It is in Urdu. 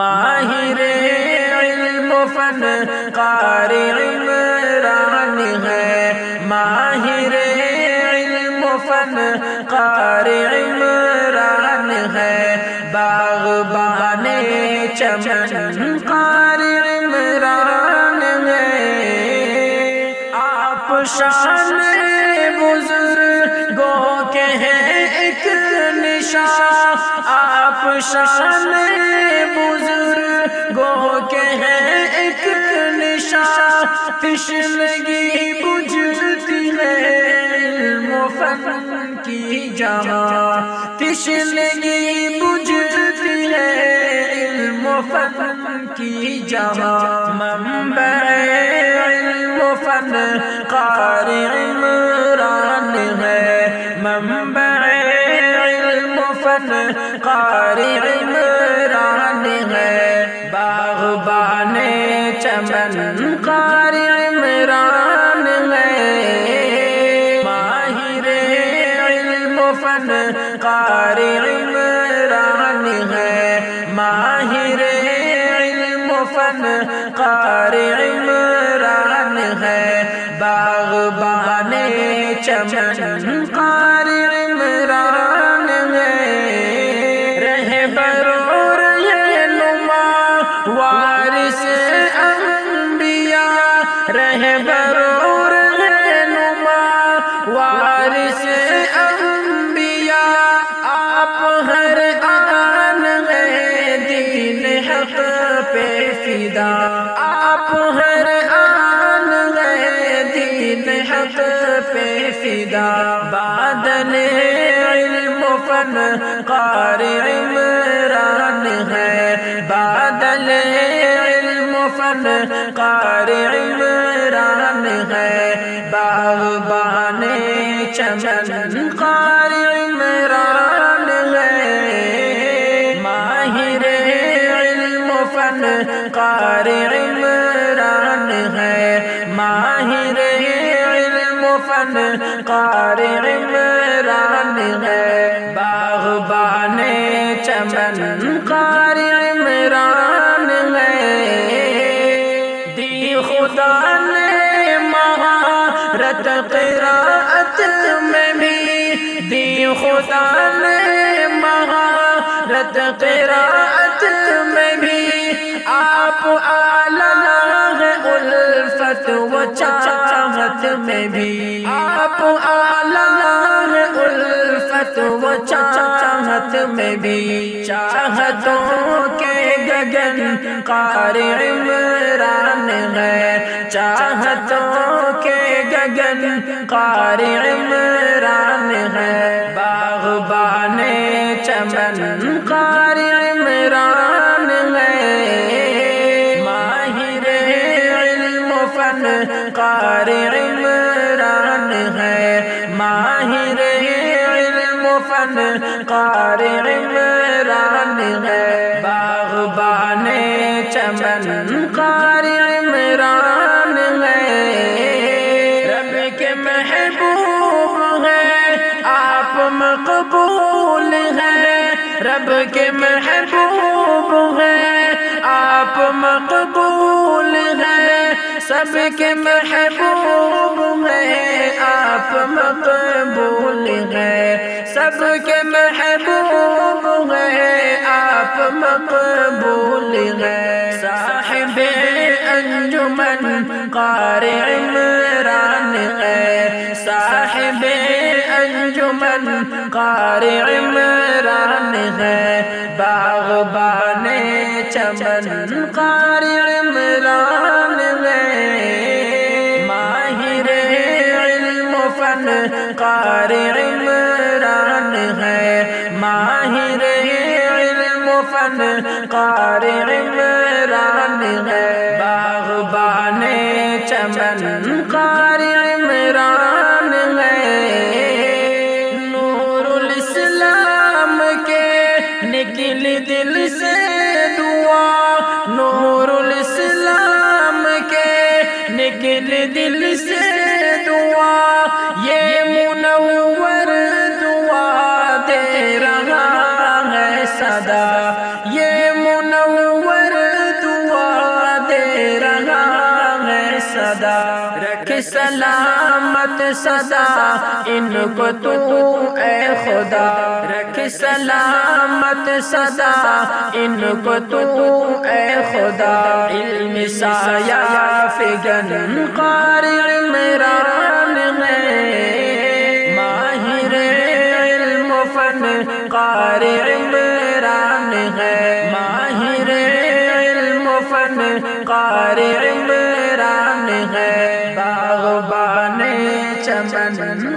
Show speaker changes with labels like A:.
A: ماہر علم و فن قاری عمران ہے، ماہر علم و فن قاری عمران ہے، باغبان چمن قاری عمران ہے۔ آپ شان بزرگوں کے ہیں ایک نشان، آپ شان بزرگوں کے ہیں ایک نشان، تشنگی بجھتی ہے علم و فن کی جہاں، تشنگی بجھتی ہے علم و فن کی جہاں، منبع علم و فن قاری عمران ہے، منبع علم و فن قاری عمران ہے، باغبان چمن قاری عمران ہے، ماہر علم و فن قاری عمران ہے، ماہر علم و فن قاری عمران ہے، باغبان چمن قاری عمران ہے، رہبر و رہنما وارث انبیاء، رہبر و رہنما وارث انبیاء، آپ ہر آن ہے دین حق پہ فدا، آپ ہر آن ہے دین حق پہ فدا، بادل علم و فن قاری عمران ہے، بادل علم و فن قاری عمران ہے، باغبان چمن قاری عمران ہے، ماہر علم و فن قاری عمران ہے، ماہر علم و فن قاری عمران ہے، باغبان چمن قاری عمران ہے، دی خدا نے مہارت قراءت میں بھی، دی خدا نے مہارت قراءت میں بھی، آپ اعلیٰ ہے الفت و چاہت میں بھی، آپ اعلیٰ ہے الفت و چاہت میں بھی، چاہتوں کے گگن قاری عمران ہے، چاہتوں کے گگن قاری عمران ہے، باغبان چمن قاری عمران ہے، ماہر علم و فن قاری عمران ہے، ماہر علم و فن قاری عمران ہے، باغبان چمن قاری عمران ہے، رب کے محبوب ہیں آپ مقبول ہیں، رب کے محبوب ہیں آپ مقبول ہیں، سب کے محبوب ہیں آپ مقبول ہیں، سب کے محبوب ہیں آپ مقبول ہیں، صاحب انجمن قاری عمران ہے، صاحب انجمن قاری عمران ہے، باغبان چمن قاری عمران ہے، ماہر علم و فن قاری عمران ہے، ماہر علم و فن قاری عمران ہے، باغبان چمن قاری عمران ہے، نور الاسلام کے نکل دل سے دعا، نور الاسلام کے نکل دل سے دعا، یہ منور دعا دے رہا ہے صدا، یہ منور سلامت سدا ان کو تو اے خدا، رکھ سلامت سدا ان کو تو اے خدا، علم سایہ فگن قاری عمران ہے، ماہر علم و فن قاری عمران ہے، ماہر علم و فن قاری عمران ہے، باغبان چمن